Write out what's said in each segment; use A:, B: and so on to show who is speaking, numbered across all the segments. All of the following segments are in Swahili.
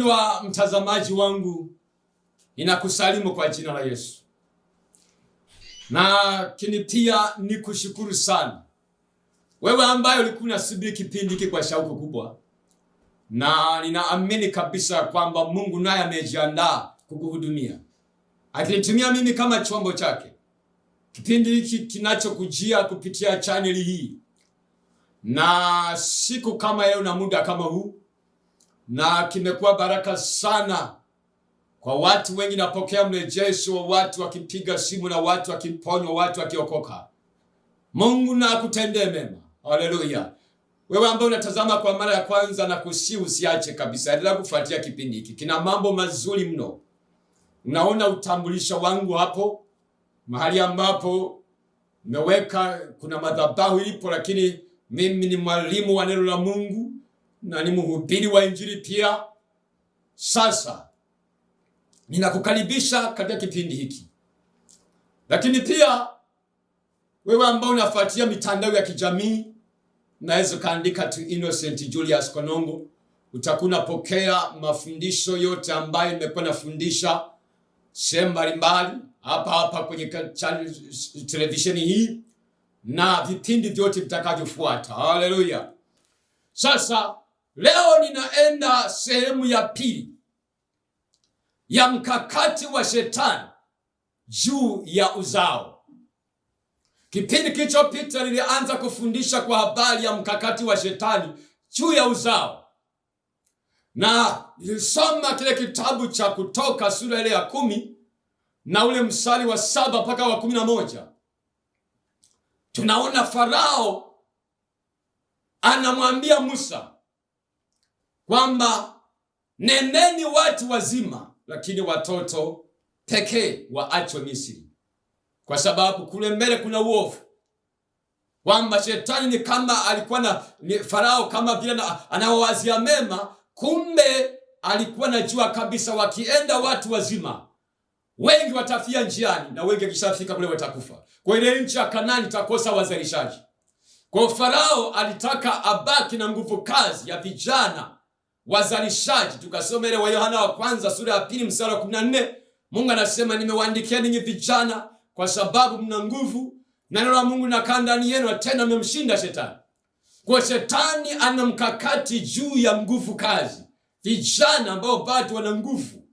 A: Mpendwa mtazamaji wangu, ninakusalimu kwa jina la Yesu. Na pia nikushukuru sana wewe ambaye ulikuwa unasubiri kipindi hiki kwa shauku kubwa, na ninaamini kabisa kwamba Mungu naye amejiandaa kukuhudumia, akinitumia mimi kama chombo chake. Kipindi hiki kinachokujia kupitia channel hii, na siku kama leo na muda kama huu, na kimekuwa baraka sana kwa watu wengi. Napokea mrejesho wa watu wakipiga simu na watu wakiponywa, watu wakiokoka. Mungu na akutendee mema. Haleluya. Wewe ambaye unatazama kwa mara ya kwanza, na usiache kabisa, endelea kufuatia kipindi hiki. Kina mambo mazuri mno. Unaona utambulisho wangu hapo, mahali ambapo nimeweka kuna madhabahu ilipo, lakini mimi ni mwalimu wa neno la Mungu na ni mhubiri wa Injili pia. Sasa ninakukaribisha katika kipindi hiki. Lakini pia wewe ambao unafuatia mitandao ya kijamii, naweza kaandika tu Innocent Julius Konongo, utakuwa unapokea mafundisho yote ambayo nimekuwa nafundisha sehemu mbalimbali hapa kwenye televisheni hii na vipindi vyote vitakavyofuata. Haleluya. Sasa leo ninaenda sehemu ya pili ya mkakati wa shetani juu ya uzao. Kipindi kilichopita nilianza kufundisha kwa habari ya mkakati wa shetani juu ya uzao, na nilisoma kile kitabu cha Kutoka sura ile ya 10 na ule mstari wa 7 mpaka wa 11. Tunaona Farao anamwambia Musa kwamba neneni watu wazima, lakini watoto pekee waachwe Misri, kwa sababu kule mbele kuna uovu. Kwamba shetani ni kama alikuwa Farao kama vile anawazia mema, kumbe alikuwa anajua kabisa wakienda watu wazima wengi watafia njiani, na wengi kishafika kule watakufa. Kwa ile nchi ya Kanaani itakosa wazalishaji. Kwa Farao alitaka abaki na nguvu kazi ya vijana wazalishaji. Tukasoma ile wa Yohana wa kwanza sura ya 2 mstari wa 14. Mungu anasema, nimewaandikia ninyi vijana kwa sababu mna nguvu na neno la Mungu linakaa ndani yenu, tena mmemshinda shetani. Kwa shetani ana mkakati juu ya nguvu kazi. Vijana ambao bado wana nguvu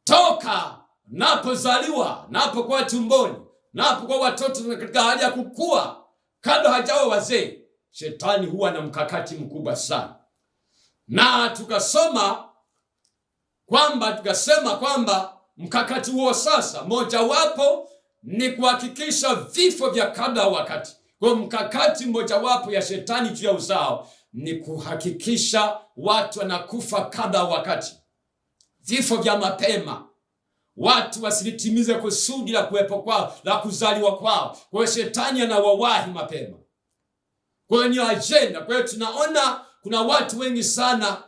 A: toka napozaliwa, napokuwa tumboni, napokuwa watoto katika hali ya kukua, kabla hajawa wazee, shetani huwa na mkakati mkubwa sana. Na tukasema kwamba mkakati huo sasa mojawapo ni kuhakikisha vifo vya kabla wakati. Kwa mkakati mojawapo ya shetani juu ya uzao ni kuhakikisha watu wanakufa kabla wakati, vifo vya mapema, watu wasilitimize kusudi la kuwepo kwao, la kuzaliwa kwao. Kwa hiyo shetani anawawahi mapema. Kwa hiyo ni agenda. Kwa hiyo tunaona kuna watu wengi sana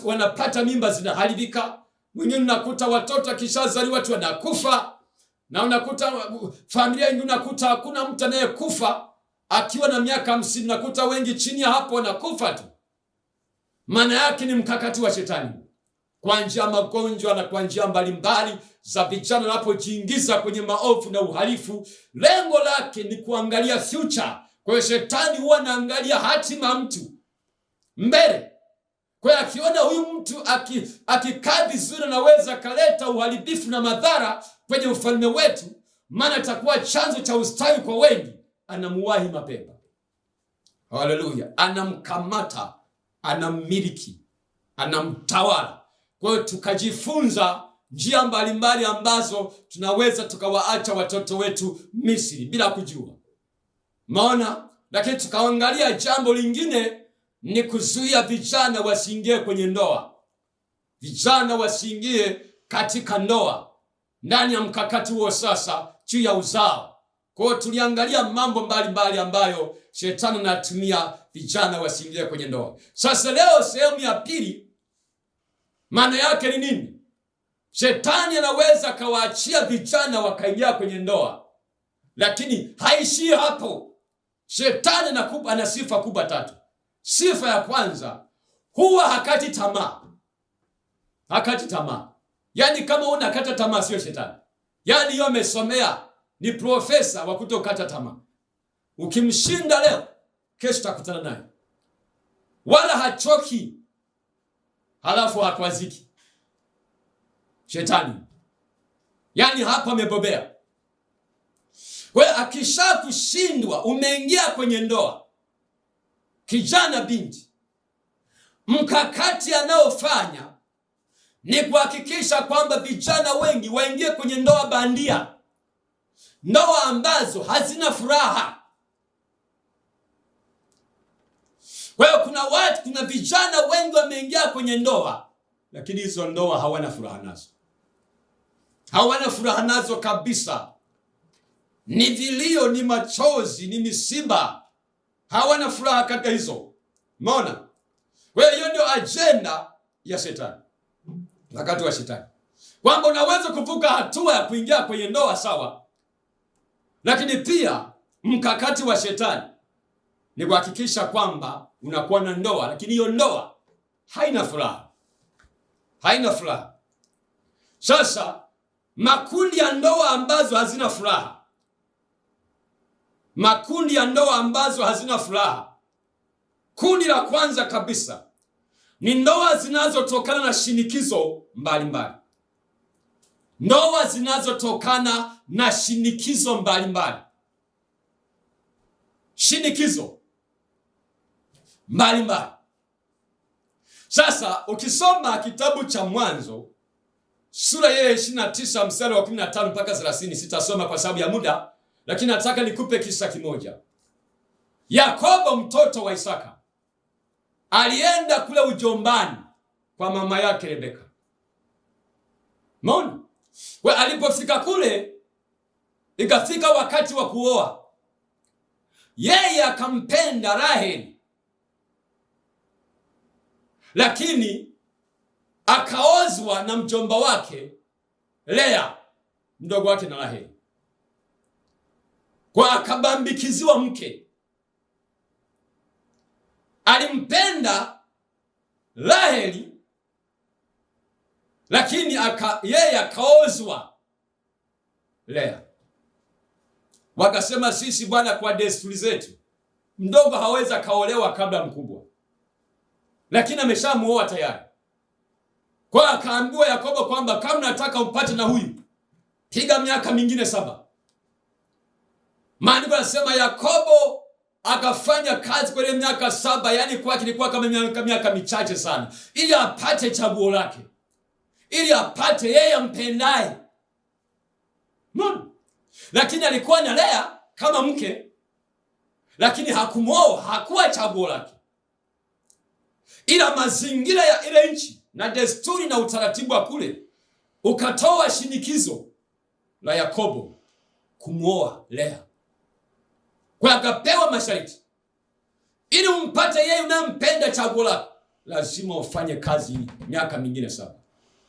A: wanapata mimba zinaharibika. Mwingine unakuta watoto kishazaliwa tu wanakufa, na unakuta familia nyingine unakuta hakuna mtu anayekufa akiwa na miaka 50, unakuta wengi chini ya hapo wanakufa tu. Maana yake ni mkakati wa shetani kwa njia magonjwa na kwa njia mbalimbali za vijana wanapojiingiza kwenye maovu na uhalifu. Lengo lake ni kuangalia future. Kwa hiyo shetani huwa anaangalia hatima mtu mbele. Kwa hiyo akiona huyu mtu akikaa vizuri, anaweza kaleta uharibifu na madhara kwenye ufalme wetu, maana atakuwa chanzo cha ustawi kwa wengi, anamuwahi mapema. Haleluya. Anamkamata, anamiliki, anamtawala. Kwa hiyo tukajifunza njia mbalimbali ambazo tunaweza tukawaacha watoto wetu Misri bila kujua. Maona, lakini tukaangalia jambo lingine ni kuzuia vijana wasiingie kwenye ndoa. Vijana wasiingie katika ndoa ndani ya mkakati huo sasa juu ya uzao. Kwa hiyo tuliangalia mambo mbalimbali ambayo shetani anatumia vijana wasiingie kwenye ndoa. Sasa leo sehemu ya pili, maana yake ni nini? Shetani anaweza kawaachia vijana wakaingia kwenye ndoa, lakini haishii hapo. Shetani ana sifa kubwa 3. Sifa ya kwanza, huwa hakati tamaa. hakati tamaa. Yaani kama unakata tamaa sio shetani. Yaani yeye amesomea, ni profesa wa kutokata tamaa. Ukimshinda leo, kesho utakutana naye. Wala hachoki, halafu hakwaziki. Shetani. Yaani hapa amebobea. Wewe akisha kushindwa, umeingia kwenye ndoa. Kijana binti, mkakati anaofanya ni kuhakikisha kwamba vijana wengi waingie kwenye ndoa bandia, ndoa ambazo hazina furaha. Kwa hiyo kuna vijana wengi wameingia kwenye ndoa, lakini hizo ndoa hawana furaha nazo. Hawana furaha nazo kabisa. Ni vilio, ni machozi, ni misiba. Hawana furaha katika hizo. Umeona? Wewe, hiyo ndio agenda ya shetani. Wakati wa shetani. Kwamba unaweza kuvuka hatua ya kuingia kwenye ndoa sawa. Lakini pia mkakati wa shetani ni kuhakikisha kwamba unakuwa na ndoa, lakini hiyo ndoa haina furaha. Haina furaha. Sasa makundi ya ndoa ambazo hazina furaha. Makundi ya ndoa ambazo hazina furaha. Kundi la kwanza kabisa ni ndoa zinazotokana na shinikizo mbalimbali. Ndoa zinazotokana na shinikizo mbalimbali. Shinikizo mbalimbali. Sasa ukisoma kitabu cha Mwanzo sura ya 29 mstari wa 15 mpaka 30, sitasoma kwa sababu ya muda, lakini nataka nikupe kisa kimoja. Yakobo mtoto wa Isaka alienda kule ujombani kwa mama yake Rebeka. Umeona? Kwa alipofika kule, ikafika wakati wa kuoa. Yeye akampenda Raheli, lakini akaozwa na mjomba wake Lea, mdogo wake na Raheli. Kwa akabambikiziwa mke. Alimpenda Raheli, lakini yeye akaozwa Lea. Wakasema, sisi bwana, kwa desturi zetu mdogo hawezi kaolewa kabla mkubwa, lakini ameshamuoa tayari. Kwa akaambiwa Yakobo kwamba kama nataka umpate na huyu, piga miaka mingine 7. Maandiko yanasema Yakobo akafanya kazi kwa ile miaka 7, yani kwake ilikuwa kama miaka michache sana, ili apate chaguo lake, ili apate yeye ampendaye. Lakini alikuwa na Lea kama mke, lakini hakumuoa, hakuwa chaguo lake. Ila mazingira ya ile nchi na desturi na utaratibu wa kule ukatoa shinikizo la Yakobo kumuoa Lea. Kwa akapewa masharti, ili umpate yeye unampenda chaguo lako, lazima ufanye kazi miaka mingine 7.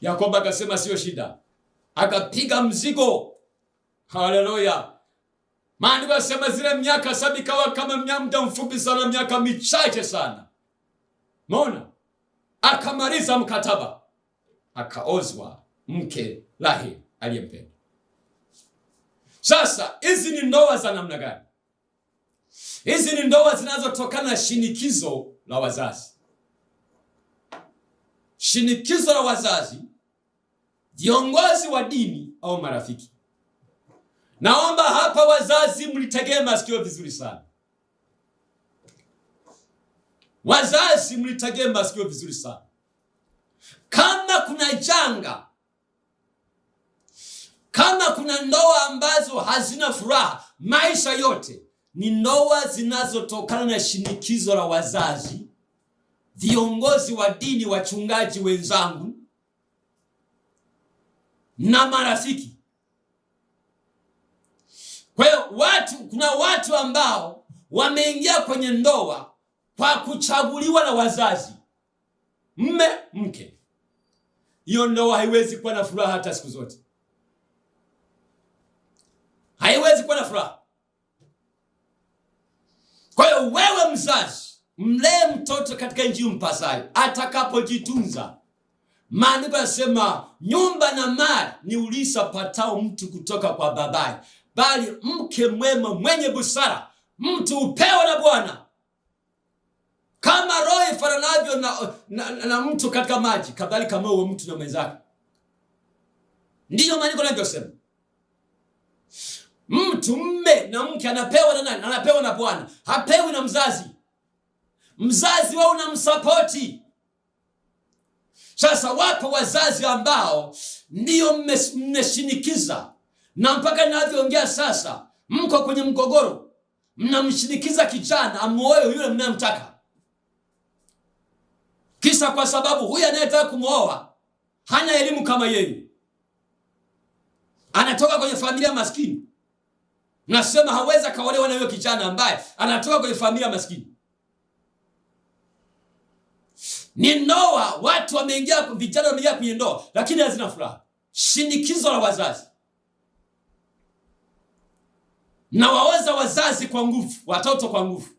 A: Yakobo akasema sio shida, akapiga mzigo. Haleluya. Maandiko yanasema zile miaka 7 ikawa kama muda mfupi sana, miaka michache sana. Umeona? Akamaliza mkataba, akaozwa mke Raheli aliyempenda. Sasa hizi ni ndoa za namna gani? Hizi ni ndoa zinazotokana na shinikizo la wazazi. Shinikizo la wazazi, viongozi wa dini au marafiki. Naomba hapa wazazi mlitegee masikio vizuri sana. Wazazi mlitegee masikio vizuri sana. Kama kuna janga, kama kuna ndoa ambazo hazina furaha maisha yote, ni ndoa zinazotokana na shinikizo la wazazi, viongozi wa dini, wachungaji wenzangu na marafiki. Kwa hiyo kuna watu ambao wameingia kwenye ndoa kwa kuchaguliwa na wazazi, mme mke. Hiyo ndoa haiwezi kuwa na furaha hata siku zote. Haiwezi kuwa na furaha. Kwa hiyo wewe mzazi, mlee mtoto katika njia mpasayo. Atakapojitunza, Maandiko yanasema nyumba na mali ni ulisa patao mtu kutoka kwa babaye, bali mke mwema mwenye busara mtu upewa na Bwana. Kama roho ifananavyo na mtu katika maji, kadhalika moyo mtu na mwenzake. Ndiyo maandiko yanavyosema. Mtu mme na mke anapewa na nani? Anapewa na Bwana. Hapewi na mzazi. Mzazi wao unamsapoti. Sasa wapo wazazi ambao ndiyo mmeshinikiza, na mpaka ninavyoongea sasa mko kwenye mgogoro, mnamshinikiza kijana amuoe yule mnayemtaka. Kisa kwa sababu huyu anayetaka kumwoa hana elimu kama yeye, anatoka kwenye familia maskini. Nasema hawezi kaolewa na huyo kijana ambaye anatoka kwenye familia maskini. Ni ndoa, watu wameingia, vijana wameingia kwenye ndoa lakini hazina furaha. Shinikizo la wazazi. Na waoza wazazi kwa nguvu, watoto kwa nguvu.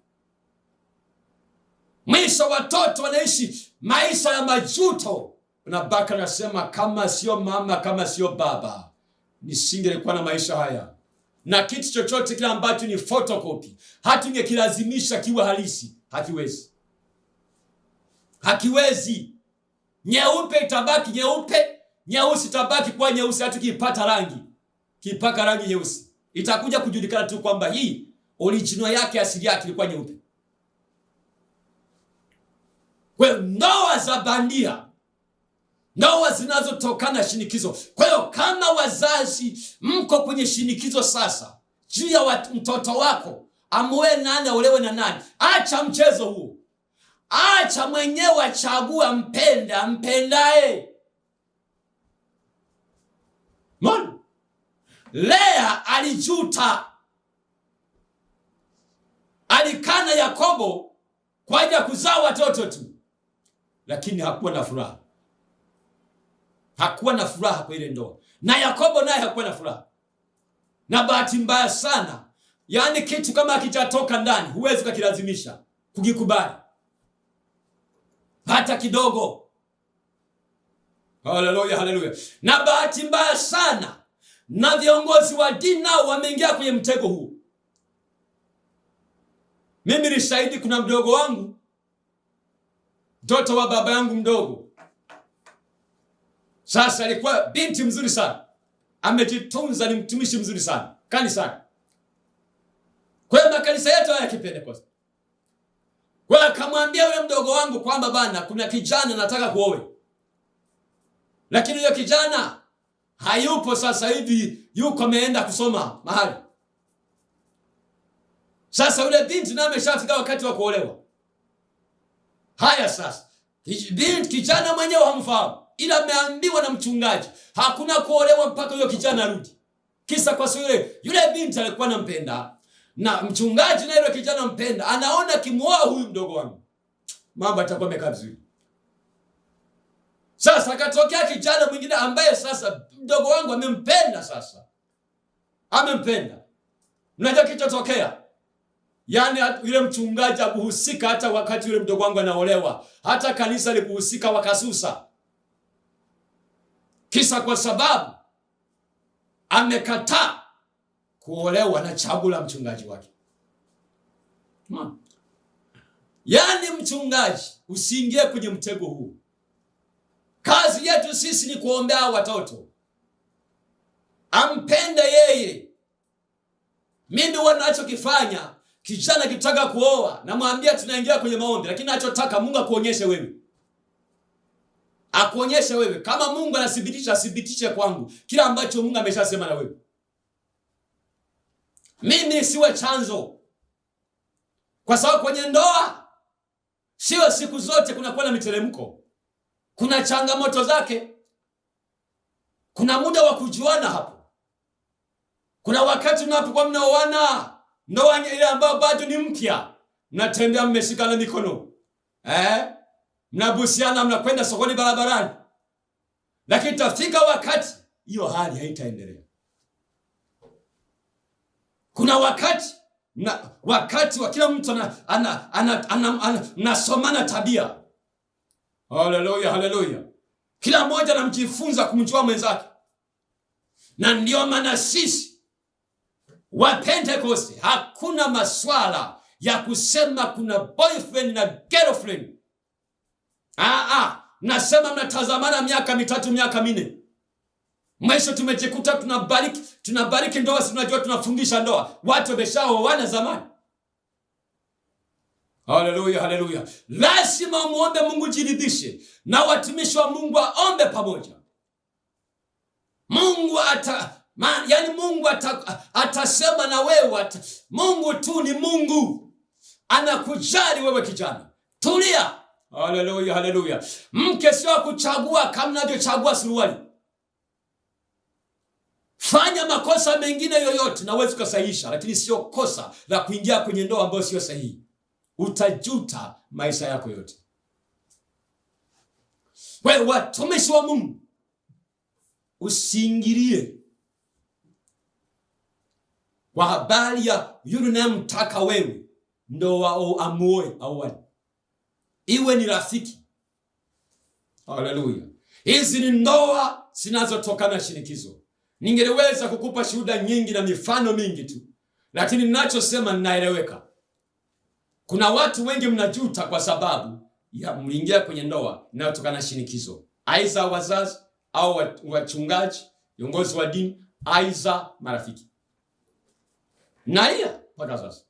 A: Mwisho watoto wanaishi maisha ya majuto. Unabaka nasema kama sio mama, kama sio baba, nisingelikuwa na maisha haya. Na kitu chochote kile ambacho ni photocopy, hatungekilazimisha kiwe halisi, hakiwezi. Hakiwezi. Nyeupe itabaki nyeupe, nyeusi itabaki kwa nyeusi. Hatukipata rangi, kipaka rangi nyeusi, itakuja kujulikana tu kwamba hii original yake, asili yake ilikuwa nyeupe. Kwa ndoa za bandia, ndoa zinazotokana shinikizo. Kwa hiyo kama wazazi mko kwenye shinikizo sasa juu ya mtoto wako amuoe nani, aolewe na nani, acha mchezo huo. Acha mwenyewe achague ampendaye. Mbona Lea alijuta, alikana Yakobo kwa ajili ya kuzaa watoto tu, lakini hakuwa na furaha. Hakuwa na furaha kwa ile ndoa, na Yakobo naye hakuwa na furaha. Na bahati mbaya sana, yani kitu kama hakijatoka ndani huwezi kukilazimisha kukikubali hata kidogo. Haleluya, haleluya. Na bahati mbaya sana, na viongozi wa dini nao wameingia kwenye mtego huu. Mimi ni shahidi, kuna mdogo wangu, mtoto wa baba yangu mdogo. Sasa alikuwa binti mzuri sana, amejitunza, ni mtumishi mzuri sana kanisani. Kwa hiyo makanisa yetu haya Kipentekoste. Kwa akamwambia yule mdogo wangu kwamba bana, kuna kijana nataka kuoe. Lakini yule kijana hayupo sasa hivi, yuko ameenda kusoma mahali. Sasa yule binti naye ameshafika wakati wa kuolewa. Haya sasa, kijana mwenyewe hamfahamu, ila ameambiwa na mchungaji hakuna kuolewa mpaka yule kijana arudi. Kisa kwa sababu yule binti alikuwa anampenda, na mchungaji na yule kijana mpenda, anaona kimuoa huyu mdogo wangu mambo atakuwa yamekaa vizuri. Sasa akatokea kijana mwingine ambaye sasa mdogo wangu amempenda. Sasa amempenda, unajua kichotokea, yani yule mchungaji hakuhusika hata wakati yule mdogo wangu anaolewa, hata kanisa likuhusika, wakasusa. Kisa kwa sababu amekataa kuolewa na chaguo la mchungaji wake. Yani mchungaji, usiingie kwenye mtego huu. Kazi yetu sisi ni kuombea watoto, ampende yeye. Mimi wanachokifanya, kijana kitaka kuoa, namwambia tunaingia kwenye maombi, lakini anachotaka Mungu akuonyeshe wewe. Akuonyeshe wewe. Kama Mungu anathibitisha, athibitishe kwangu kila ambacho Mungu ameshasema na wewe. Mimi siwe chanzo. Kwa sababu kwenye ndoa sio siku zote kunakuwa na miteremko. Kuna changamoto zake. Kuna muda wa kujuana hapo. Kuna wakati mnapokuwa mnaoana, ndoa ile ambayo bado ni mpya, mnatembea mmeshikana mikono. Mnabusiana, mnakwenda sokoni, barabarani. Lakini tafika wakati hiyo hali haitaendelea. Kuna wakati wa kila mtu nasomana tabia. Haleluya, haleluya. Kila mmoja anamjifunza kumjua mwenzake. Na ndio maana sisi wa Pentecost hakuna maswala ya kusema kuna boyfriend na girlfriend. Nasema mnatazamana miaka 3, miaka 4. Mwisho tumejikuta tunabariki ndoa, tunajua tunafungisha ndoa. Watu wameshaoana zamani. Haleluya, haleluya. Lazima muombe Mungu jiridhishe, na watumishi wa Mungu waombe pamoja. Mungu atasema na wewe. Mungu tu ni Mungu. Anakujali wewe kijana. Tulia. Haleluya, haleluya. Mke sio kuchagua kama unavyochagua suruali. Fanya makosa mengine yoyote na uweze kusahihisha, lakini sio kosa la kuingia kwenye ndoa ambayo sio sahihi. Utajuta maisha yako yote. Wewe watumishi wa Mungu, usiingilie kwa habari ya yule unayemtaka wewe ndoa au amuoe au wani. Iwe ni rafiki. Haleluya. Hizi ni ndoa zinazotokana na shinikizo. Ningeweza kukupa shuhuda nyingi na mifano mingi tu, lakini ninachosema ninaeleweka. Kuna watu wengi mnajuta kwa sababu ya mliingia kwenye ndoa inayotokana na shinikizo. Aidha wazazi au wachungaji, viongozi wa dini, aidha marafiki. Na hiyo mpaka sasa.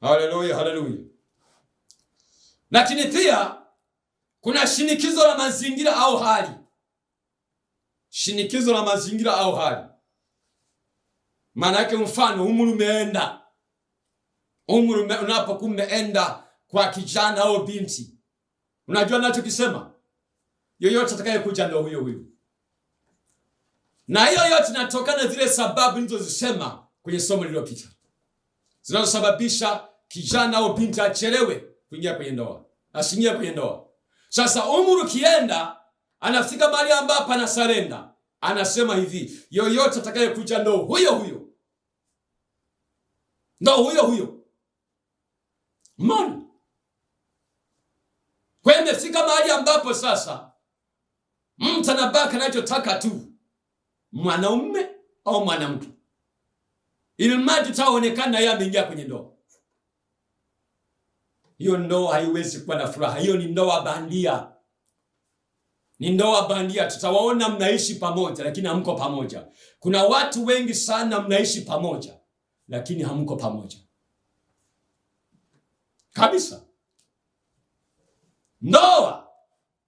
A: Haleluya, haleluya. Lakini pia kuna shinikizo la mazingira au hali. Shinikizo la mazingira au hali. Maana yake mfano umri umeenda. Unapokuwa umeenda kwa kijana au binti. Unajua ninachokisema? Yoyote atakayekuja ndio huyo huyo. Na hiyo yote inatokana zile sababu nilizozisema kwenye somo lililopita, zinazosababisha kijana au binti achelewe kuingia kwenye ndoa, asiingie kwenye ndoa. Sasa umri ukienda, anafika mahali ambapo anasarenda. Anasema hivi, yoyote atakayekuja ndo huyo huyo. Ndo huyo huyo. Mbona? Kwa hiyo imefika mahali ambapo sasa mtu anabaki anachotaka tu mwanaume au mwanamke, ili mradi taonekana yeye ameingia kwenye ndoa. Hiyo ndoa haiwezi kuwa na furaha. Hiyo ni ndoa bandia. Ni ndoa bandia. Tutawaona mnaishi pamoja lakini hamko pamoja. Kuna watu wengi sana mnaishi pamoja lakini hamko pamoja kabisa. Ndoa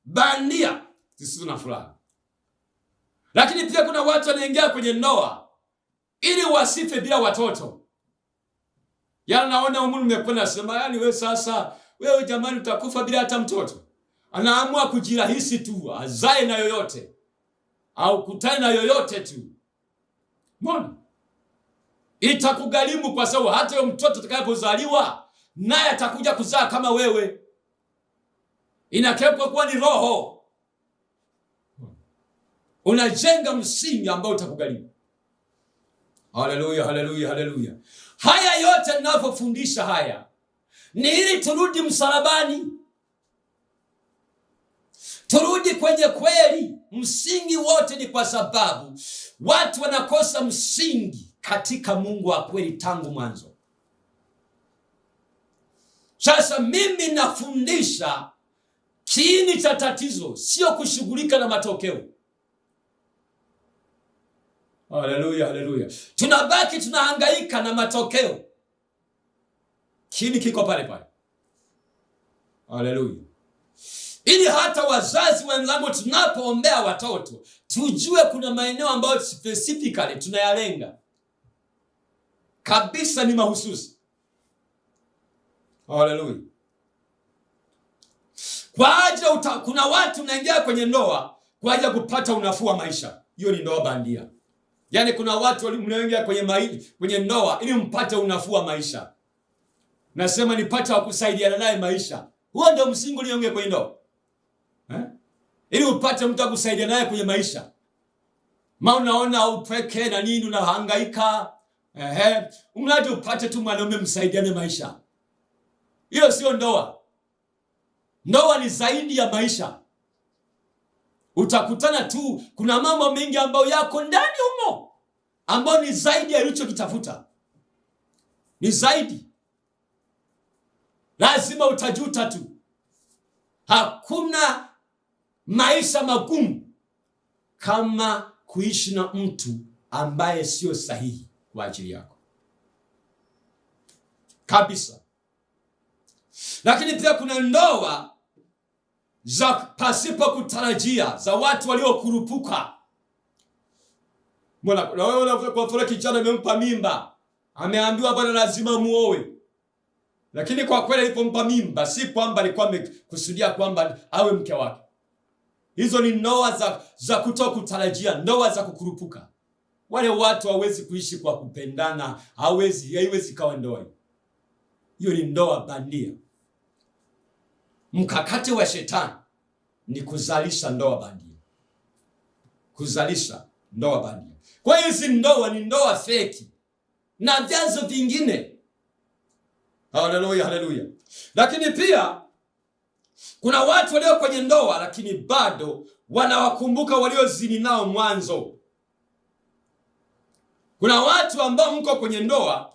A: bandia zisizo na furaha. Lakini pia kuna watu wanaingia kwenye ndoa ili wasife bila watoto. Naona umri umekwenda, nasema wewe jamani utakufa bila hata mtoto. Anaamua kujirahisi tu, azae na yoyote au kutana na yoyote tu. Mbona? Itakugharimu, kwa sababu hata yule mtoto atakapozaliwa naye atakuja kuzaa kama wewe. Inakekwa kuwa ni roho. Unajenga msingi ambao utakugharimu. Haleluya, haleluya, haleluya. Haya yote ninapofundisha haya ni ili turudi msalabani. Turudi kwenye kweli. Msingi wote ni kwa sababu watu wanakosa msingi katika Mungu wa kweli tangu mwanzo. Sasa mimi nafundisha kiini cha tatizo, sio kushughulika na matokeo. Haleluya, haleluya. Tunabaki tunahangaika na matokeo. Kiini kiko pale pale. Haleluya. Ili hata wazazi wenzangu tunapoombea watoto, tujue kuna maeneo ambayo specifically tunayalenga. Kabisa ni mahususi. Haleluya. Kwa ajili kuna watu mnaingia kwenye ndoa kwa ajili ya kupata unafuu wa maisha. Hiyo ni ndoa bandia. Kuna watu mnaingia kwenye ndoa ili mpate unafuu wa maisha. Nasema nipate wa kusaidiana naye maisha. Huo ndio msingi ulioingia kwenye ndoa. Ili upate mtu akusaidiana naye kwenye maisha. Unaona upweke na nini, unahangaika. Mradi upate tu mwanaume msaidiane maisha. Hiyo sio ndoa. Ndoa ni zaidi ya maisha. utakutana tu kuna mambo mengi ambayo yako ndani humo ambayo ni zaidi ya ulichokitafuta, ni zaidi. Lazima utajuta tu. Hakuna maisha magumu kama kuishi na mtu ambaye sio sahihi kwa ajili yako kabisa. Lakini pia kuna ndoa za pasipo kutarajia, za watu waliokurupuka. Mbona wewe kwa mfano kijana amempa mimba, ameambiwa bwana lazima muoe. Lakini kwa kweli alipompa mimba si kwamba alikuwa amekusudia kwamba awe mke wake. Hizo ni ndoa za kutokutarajia, ndoa za kukurupuka. Wale watu hawezi kuishi kwa kupendana, haiwezi kawa ndoa. Hiyo ni ndoa bandia. Mkakati wa shetani ni kuzalisha ndoa bandia. Kuzalisha ndoa bandia. Kwa hiyo hizi ndoa ni ndoa feki na vyanzo vingine. Haleluya, haleluya. Lakini pia kuna watu walio kwenye ndoa lakini bado wanawakumbuka waliozini nao mwanzo. Kuna watu ambao mko kwenye ndoa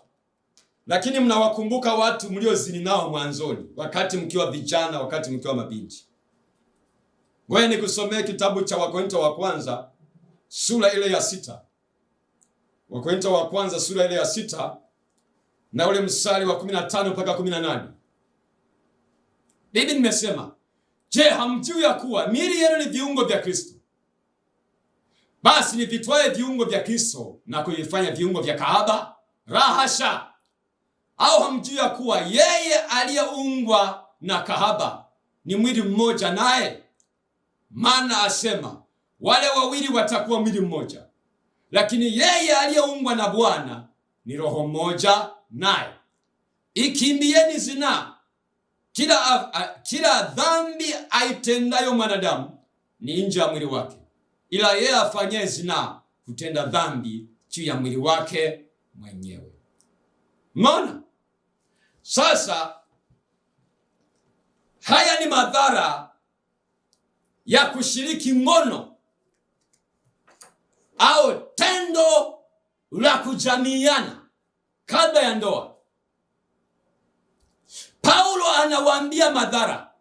A: lakini mnawakumbuka watu mliozini nao mwanzoni, wakati mkiwa vijana, wakati mkiwa mabinti. Ngoja nikusomee kitabu cha Wakorintho wa kwanza sura ile ya 6. Wakorintho wa kwanza sura ile ya 6 na ule mstari wa 15 mpaka 18. Bibi nimesema, je, hamjui ya kuwa miili yenu ni viungo vya Kristo? Basi nivitwae viungo vya Kristo na kuvifanya viungo vya kahaba? Rahasha! Au hamjui ya kuwa yeye aliyeungwa na kahaba ni mwili mmoja naye? Maana asema, wale wawili watakuwa mwili mmoja. Lakini yeye aliyeungwa na Bwana ni roho moja naye. Ikimbieni zinaa. Kila dhambi aitendayo mwanadamu ni nje ya mwili wake, ila yeye afanyaye zinaa hutenda dhambi juu ya mwili wake mwenyewe. Mbona? Sasa haya ni madhara ya kushiriki ngono au tendo la kujamiiana kabla ya ndoa. Paulo anawaambia madhara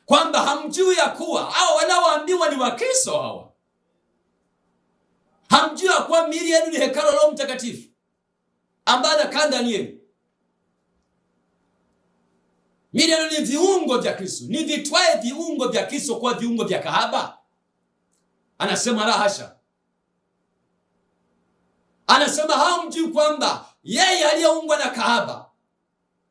A: kwamba hamjui ya kuwa hao wanaoambiwa ni Wakristo hawa. Hamjui ya kuwa miili yenu ni hekalu la Roho Mtakatifu ambaye anakaa ndani yenu. Miili yenu ni viungo vya Kristo. Ni vitwae viungo vya Kristo kwa viungo vya kahaba? Anasema la hasha. Anasema hamjui kwamba yeye aliyeungwa na kahaba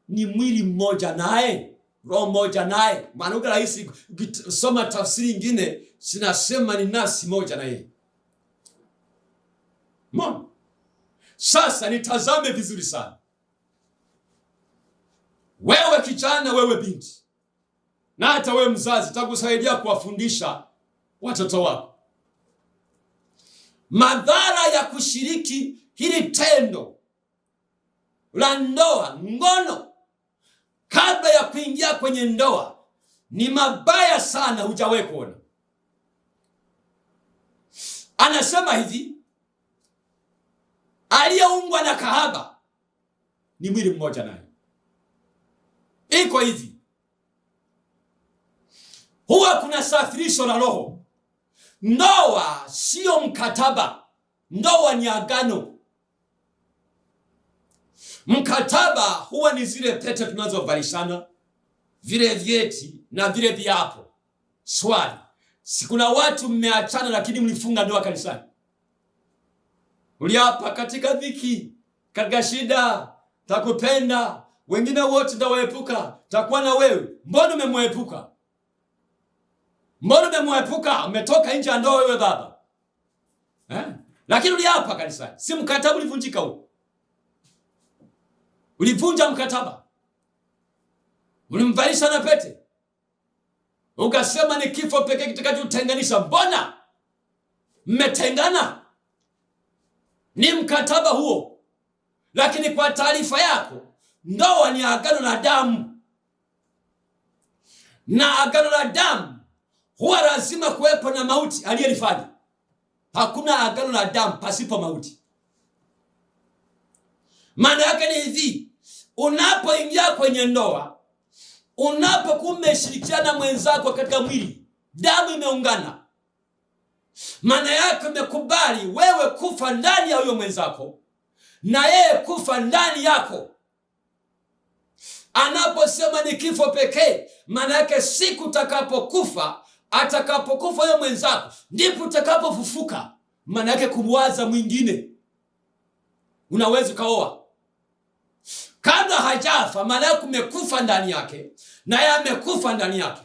A: ni mwili mmoja naye, roho moja naye. Maana lugha rahisi ukisoma tafsiri nyingine sinasema ni nafsi moja na yeye. Mbona? Sasa nitazame vizuri sana. Wewe kijana, wewe binti, na hata wewe mzazi, takusaidia kuwafundisha watoto wako madhara ya kushiriki hili tendo la ndoa, ngono, kabla ya kuingia kwenye ndoa. Ni mabaya sana, hujawahi kuona. Anasema hivi, aliyeungwa na kahaba ni mwili mmoja naye. Iko hivi, huwa kuna safirisho la roho. Ndoa sio mkataba, ndoa ni agano. Mkataba huwa ni zile pete tunazovalishana, vile vyeti na vile viapo. Swali, si kuna watu mmeachana lakini mlifunga ndoa kanisani? Uliapa katika dhiki, katika shida, takupenda, wengine wote ndawaepuka, takuwa na wewe. Mbona umemwepuka? Mbona umemwepuka? Umetoka nje ya ndoa wewe baba. Lakini uliapa kanisani. Si mkataba ulivunjika huo? Ulivunja mkataba. Ulimvalisha na pete. Ukasema ni kifo pekee kitakachotenganisha. Mbona mmetengana? Ni mkataba huo. Lakini kwa taarifa yako, ndoa ni agano la damu. Na agano la damu huwa lazima kuwepo na mauti aliyelifanya. Hakuna agano la damu pasipo mauti. Maana yake ni hivi, unapoingia kwenye ndoa, unapokuwa umeshirikiana mwenzako katika mwili, damu imeungana, maana yake umekubali wewe kufa ndani ya huyo mwenzako na yeye kufa ndani yako. Anaposema ni kifo pekee, maana yake siku utakapokufa, atakapokufa huyo mwenzako, ndipo utakapofufuka. Maana yake kumwaza mwingine. Unaweza kaoa kabla hajafa, maana yake umekufa ndani yake na yeye amekufa ndani yake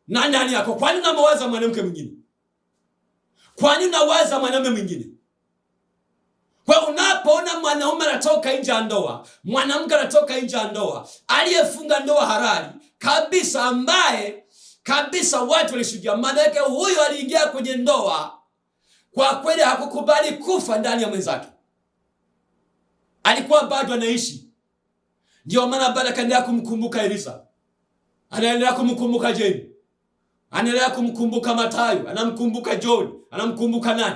A: na ndani yako. Kwa nini unawaza mwanamke mwingine? Kwa nini unawaza mwanamume mwingine? Kwa unapoona mwanaume anatoka nje ya ndoa, mwanamke anatoka nje ya ndoa, aliyefunga ndoa halali kabisa, ambaye kabisa watu walishuhudia, maana yake huyo aliingia kwenye ndoa kwa kweli hakukubali kufa ndani ya mwenzake. Alikuwa bado anaishi. Ndio maana baada akaendelea kumkumbuka Elisa, anaendelea kumkumbuka Jane, anaendelea kumkumbuka Mathayo, anamkumbuka John, anamkumbuka nani.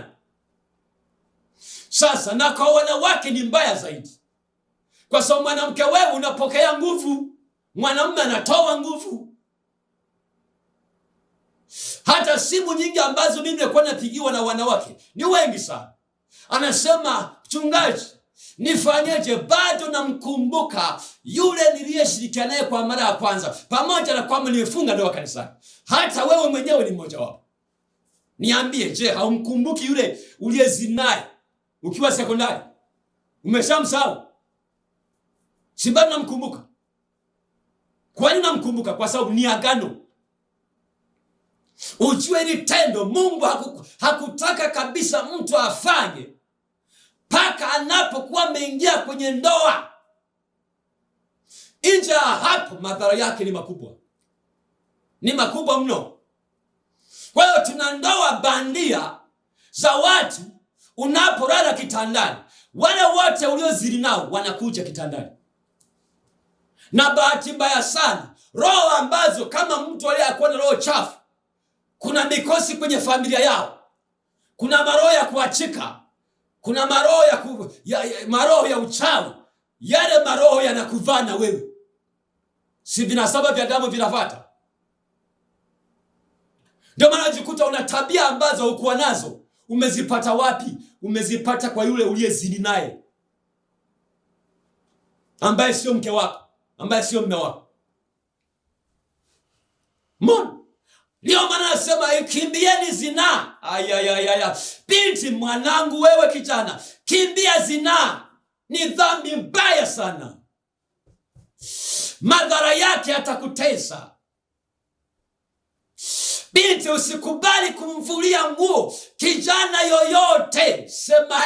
A: Sasa na kwa wanawake ni mbaya zaidi, kwa sababu mwanamke wewe unapokea nguvu, mwanamume anatoa nguvu. Hata simu nyingi ambazo mimi nilikuwa napigiwa na wanawake ni wengi sana, anasema mchungaji, nifanyeje? Bado namkumbuka yule niliyeshirikiana naye kwa mara ya kwanza, pamoja na kwamba nimefunga ndoa kanisani. Hata wewe mwenyewe ni mmoja wao. Niambie, je, haumkumbuki yule uliyezinaye ukiwa sekondari? Umeshamsahau? Si bado namkumbuka? Kwa nini namkumbuka? Kwa sababu ni agano. Ujue ni tendo Mungu hakutaka kabisa mtu afanye paka anapokuwa ameingia kwenye ndoa. Nje ya hapo madhara yake ni makubwa. Ni makubwa mno. Kwa hiyo tuna ndoa bandia za watu, unapolala kitandani, wale wote uliozili nao wanakuja kitandani. Na bahati mbaya sana, roho ambazo kama mtu aliyekuwa na roho chafu, kuna mikosi kwenye familia yao, kuna maroho ya kuachika, kuna maroho ya uchawi, yale maroho yanakuvaa na wewe. Si vinasaba vya damu vinafuata. Ndio maana unajikuta una tabia ambazo hukuwa nazo. Umezipata wapi? Umezipata kwa yule uliyezini naye, ambaye sio mke wako, ambaye sio mume wako. Ndio maana nasema ikimbieni zinaa. Ayayayaya. Binti mwanangu, wewe kijana, kimbia zinaa. Ni dhambi mbaya sana. Madhara yake atakutesa. Binti, usikubali kumvulia nguo kijana yoyote. Sema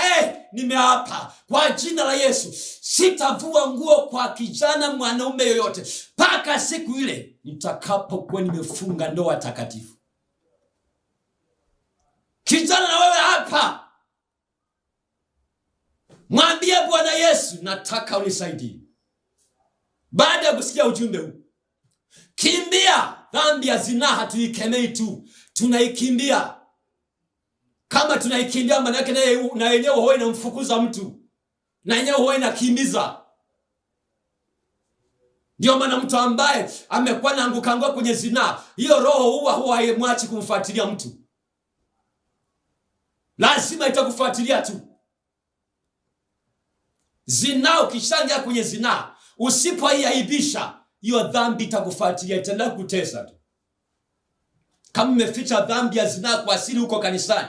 A: nimeapa kwa jina la Yesu, sitavua nguo kwa kijana mwanaume yoyote mpaka siku ile nitakapokuwa nimefunga ndoa takatifu. Kijana, na wewe hapa, mwambie Bwana Yesu, nataka unisaidie. Baada ya kusikia ujumbe huu, kimbia. Dhambi ya zinaa hatuikemei tu, tunaikimbia. Kama tunaikimbia, maana yake na yenyewe huwa inamfukuza mtu, na yenyewe huwa inakimbiza. Ndio maana mtu ambaye amekuwa naanguka kwenye zinaa, hiyo roho huwa haimwachi kumfuatilia mtu. Lazima itakufuatilia tu. Zinaa, ukishangia kwenye zinaa, usipoiaibisha, hiyo dhambi itakufuatilia, itaendelea kutesa tu. Kama umeficha dhambi ya zinaa kwa siri huko kanisani,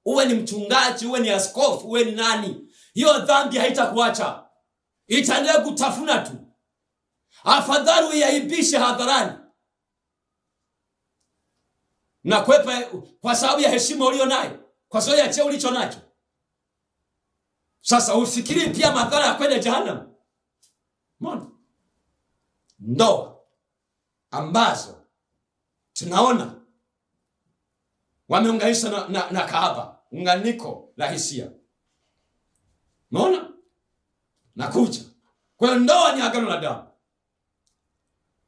A: uwe ni mchungaji, uwe ni askofu, uwe ni nani, hiyo dhambi haitakuacha, itaendelea kutafuna tu. Afadhali uiaibishe hadharani na kwepa, kwa sababu ya heshima ulio nayo, kwa sababu ya cheo ulicho nacho. Sasa ufikiri pia madhara ya kwenda jehanamu. Ndoa ambazo tunaona wameunganisha na kahaba, unganiko la hisia. Unaona? Nakuja. Kwa hiyo ndoa ni agano la damu.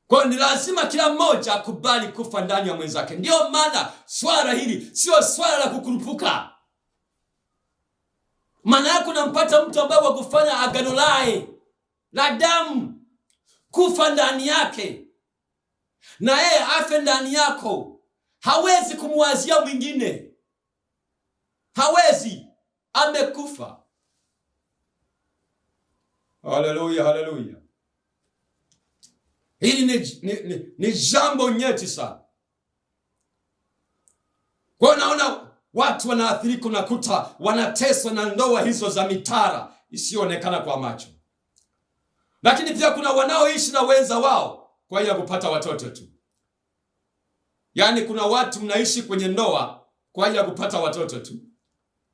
A: Kwa ni lazima kila mmoja akubali kufa ndani ya mwenzake. Ndio maana swala hili sio swala la kukurupuka. Maana yako unampata mtu ambaye wa kufanya agano naye la damu, kufa ndani yake na yeye afe ndani yako. Hawezi kumwazia mwingine, hawezi, amekufa. Haleluya, haleluya. Hili ni jambo nyeti sana. Kwa naona watu wanaathirika, unakuta wanateswa na ndoa hizo za mitara isiyoonekana kwa macho. Lakini pia kuna wanaoishi na wenza wao kwa ajili ya kupata watoto tu. Yaani kuna watu mnaishi kwenye ndoa kwa ajili ya kupata watoto tu.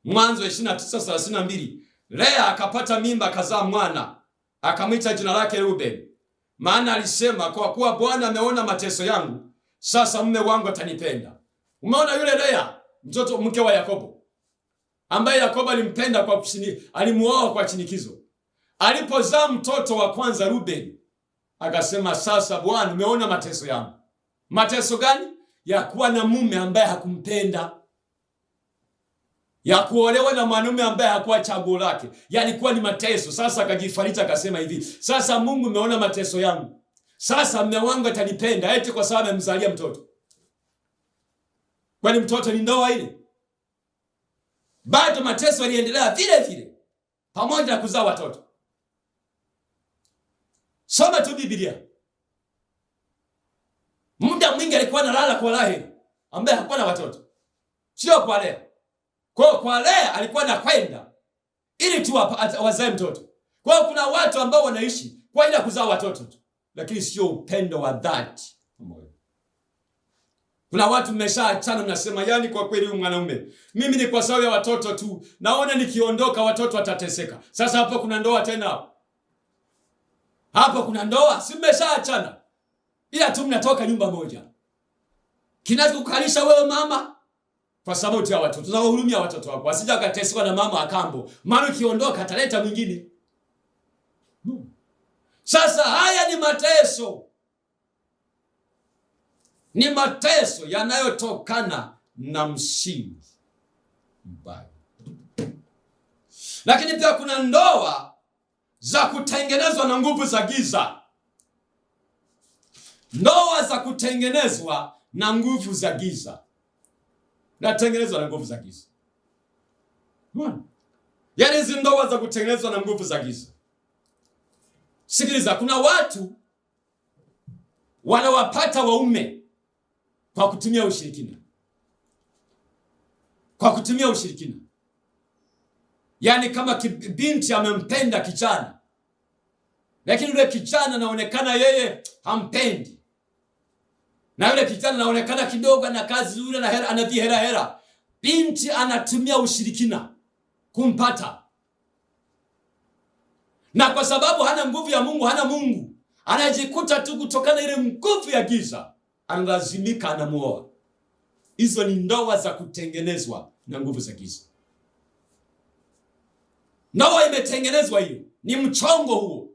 A: Mwanzo 29:32, Lea akapata mimba akazaa mwana, akamwita jina lake Reuben. Maana alisema, kwa kuwa Bwana ameona mateso yangu, sasa mume wangu atanipenda. Umeona yule Lea, mtoto mke wa Yakobo, ambaye Yakobo alimpenda kwa alimuoa kwa shinikizo. Alipozaa mtoto wa kwanza Reuben, akasema, sasa Bwana umeona mateso yangu. Mateso gani? Ya kuwa na mume ambaye hakumpenda, ya kuolewa na mwanaume ambaye hakuwa chaguo lake. Yalikuwa ni mateso. Sasa akajifariji akasema hivi, sasa Mungu umeona mateso yangu, sasa mume wangu atanipenda eti kwa sababu amemzalia mtoto. Kwani mtoto ni ndoa ile? Bado mateso yaliendelea vile vile pamoja na kuzaa watoto. Soma tu Biblia. Muda mwingi alikuwa analala kwa Raheli ambaye hakuwa na watoto, sio kwa Lea. Kwa Lea alikuwa anakwenda ili tu wazae mtoto. Kwa kuna watu ambao wanaishi kwa ajili ya kuzaa watoto tu, lakini sio upendo wa dhati. Kuna watu mmeshaachana, mnasema yani kwa kweli huyu mwanaume mimi ni kwa sababu ya watoto tu, naona nikiondoka watoto watateseka. Sasa hapo kuna ndoa tena? Hapo kuna ndoa? Si mmeshaachana, ila tu mnatoka nyumba moja. Kinachokukalisha wewe mama kwa sababu ya watoto, tunawahurumia watoto wako asije akateswa na mama akambo, maana ukiondoka ataleta mwingine. Sasa haya ni mateso, ni mateso yanayotokana na msingi mbaya. Lakini pia kuna ndoa za kutengenezwa na nguvu za giza. Ndoa za kutengenezwa na nguvu za giza. Natengenezwa na nguvu za giza. Yaani hizi ndoa za kutengenezwa na nguvu za giza. Sikiliza, kuna watu wanawapata waume kwa kutumia ushirikina. Kwa kutumia ushirikina. Yaani kama binti amempenda kijana, lakini yule kijana anaonekana yeye hampendi, na yule kijana anaonekana kidogo na kazi yule na hela, ana hela. Binti anatumia ushirikina kumpata, na kwa sababu hana nguvu ya Mungu, hana Mungu, anajikuta tu kutokana ile nguvu ya giza analazimika anamuoa. Hizo ni ndoa za kutengenezwa na nguvu za giza. Ndoa imetengenezwa, hiyo ni mchongo huo.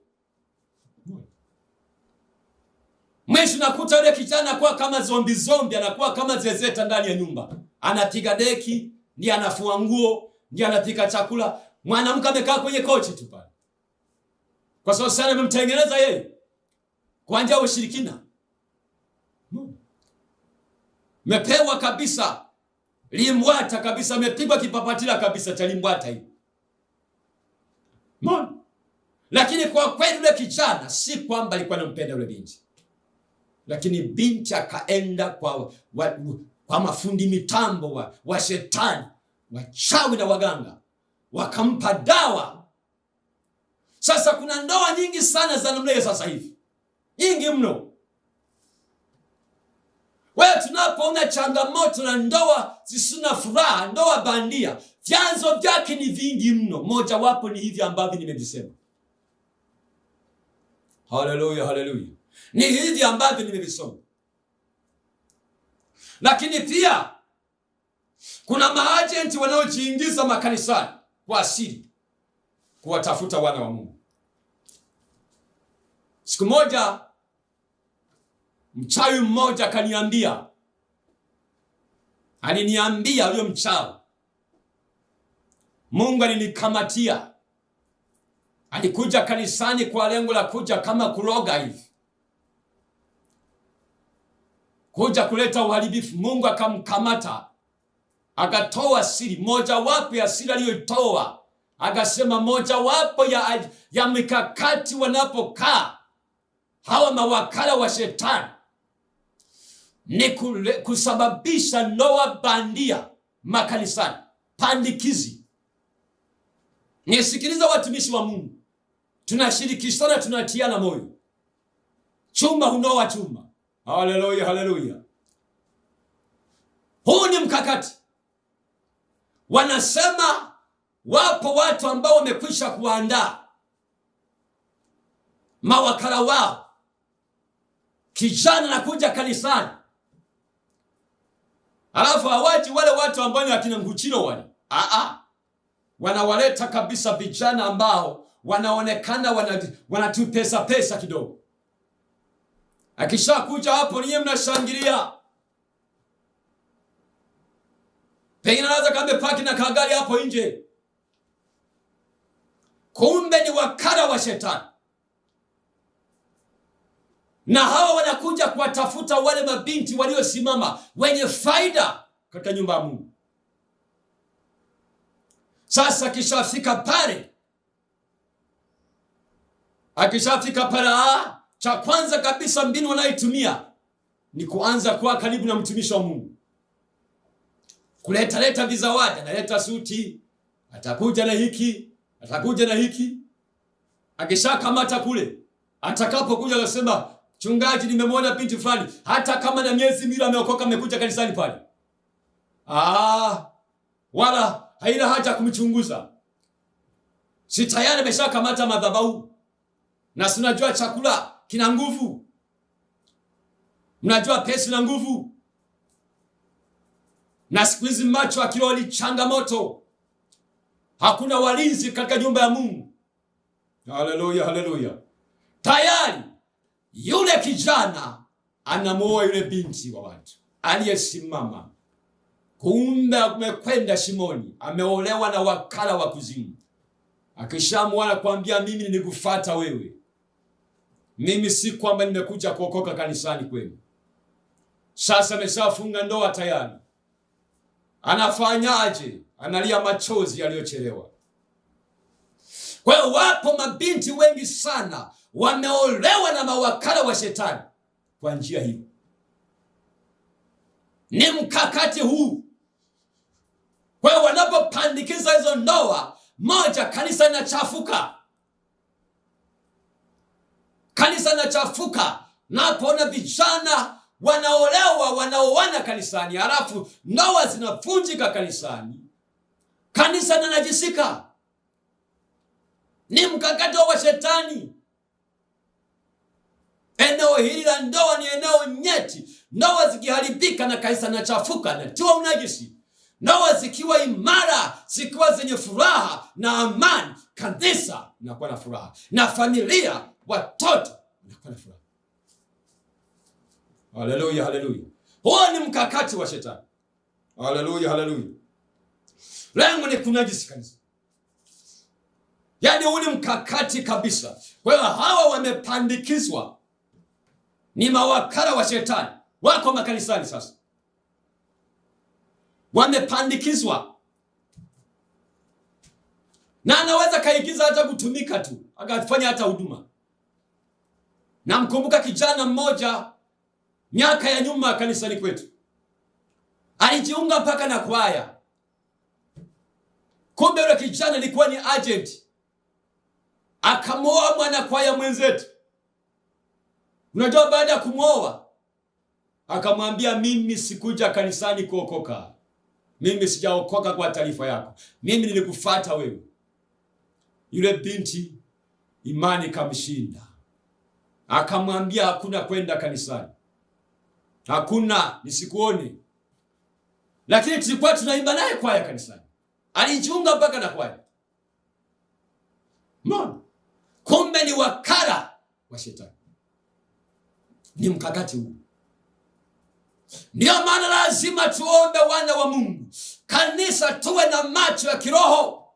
A: Mwisho nakuta yule kijana kwa kama zombi, anakuwa kama zezeta ndani ya nyumba. Anapiga deki, ndiye anafua nguo, ndiye anapika chakula. Mwanamke amekaa kwenye kochi tu pale. Kwa sababu sana amemtengeneza yeye kwa njia ya ushirikina. Mepewa kabisa limbwata kabisa, amepigwa kipapatila kabisa cha limbwata hiyo. Lakini kwa kweli yule kijana si kwamba alikuwa anampenda yule binti, lakini binti akaenda kwa mafundi mitambo wa shetani, wachawi na waganga, wakampa dawa. Sasa kuna ndoa nyingi sana za namna hiyo sasa hivi, nyingi mno. Wewe tunapoona changamoto na ndoa zisina furaha, ndoa bandia, vyanzo vyake ni vingi mno. Moja wapo ni hivi ambavyo nimevisema. Haleluya, haleluya. Ni hivi ambavyo nimevisoma. Lakini pia kuna maagenti wanaojiingiza makanisani kwa asili kuwatafuta wana wa Mungu. Siku moja Mchawi mmoja akaniambia, aliniambia huyo mchawi, Mungu alinikamatia. Alikuja kanisani kwa lengo la kuja kama kuroga hivi, kuja kuleta uharibifu. Mungu akamkamata, akatoa siri. Moja wapo ya siri aliyotoa, akasema moja wapo ya mikakati wanapokaa hawa mawakala wa shetani ni kusababisha ndoa bandia makanisani, pandikizi. Nisikiliza watumishi wa Mungu, tunashirikishana, tunatiana moyo. Chuma hunoa chuma. Haleluya, haleluya. Huu ni mkakati. Wanasema wapo watu ambao wamekwisha kuandaa mawakala wao. Kijana anakuja kanisani, alafu hawaji wale watu ambao ni akina Nguchiro wale. Wanawaleta kabisa vijana ambao wanaonekana wanatupesa pesa kidogo. Akisha kuja hapo, ninyi mnashangilia. Pengine anaweza kambe paki na kagari hapo nje. Kumbe ni wakala wa shetani. Na hawa wanakuja kuwatafuta wale mabinti waliosimama wenye faida katika nyumba ya Mungu. Sasa akishafika pale, cha kwanza kabisa mbinu wanaitumia ni kuanza kuwa karibu na mtumishi wa Mungu. Kuleta vizawadi, analeta suti, atakuja na hiki, atakuja na hiki. Akishakamata kule, atakapokuja anasema, "Chungaji, nimemwona binti fulani, hata kama na miezi miwili ameokoka, amekuja kanisani pale." Wala haina haja kumchunguza. Si tayari ameshakamata madhabahu. Na si unajua chakula kina nguvu. Mnajua pesa na nguvu. Na siku hizi macho akiwa changamoto. Hakuna walinzi katika nyumba ya Mungu. Haleluya, haleluya. Tayari yule kijana anamuoa yule binti wa watu aliyesimama. Kumbe amekwenda shimoni, ameolewa na wakala wa kuzimu. Akishamwona kuambia, "Mimi nikufuata wewe. Mimi si kwamba nimekuja kuokoka kanisani kwenu." Sasa ameshafunga ndoa tayari. Anafanyaje? Analia machozi yaliyochelewa. Kwa hiyo wapo mabinti wengi sana wameolewa na mawakala wa shetani kwa njia hiyo. Ni mkakati huu. Kwa hiyo wanapopandikiza hizo ndoa, moja, kanisa linachafuka. Kanisa linachafuka. Napoona vijana wanaolewa, wanaoana kanisani, halafu ndoa zinavunjika kanisani, kanisa linanajisika. Ni mkakati wa shetani. Eneo hili la ndoa ni eneo nyeti. Ndoa zikiharibika na kanisa linachafuka, natiwa unajisi. Ndoa zikiwa imara, zikiwa zenye furaha na amani, kanisa linakuwa na furaha, na familia, watoto wanakuwa na furaha. Haleluya, haleluya. Huo ni mkakati wa shetani. Haleluya, haleluya. Lengo ni kunajisi kanisa. Yaani huu ni mkakati kabisa. Kwa hiyo hawa wamepandikizwa, ni mawakala wa shetani, wako makanisani sasa. Wamepandikizwa. Na anaweza kaigiza hata kutumika tu, akafanya hata huduma. Namkumbuka kijana mmoja miaka ya nyuma kanisani kwetu. Alijiunga mpaka na kwaya. Kumbe yule kijana alikuwa ni agent. Akamuoa mwana kwaya mwenzetu. Unajua baada ya kumuoa, akamwambia, "Mimi sikuja kanisani kuokoka. Mimi sijaokoka kwa taarifa yako. Mimi nilikufuata wewe." Yule binti imani kamshinda. Akamwambia, "Hakuna kwenda kanisani. Hakuna, nisikuone." Lakini tulikuwa tunaimba naye kwaya kanisani. Alijiunga mpaka na kwaya. Mbona? Kumbe ni wakala wa shetani. Ni mkakati huu. Ndio maana lazima tuombe, wana wa Mungu, kanisa, tuwe na macho ya kiroho,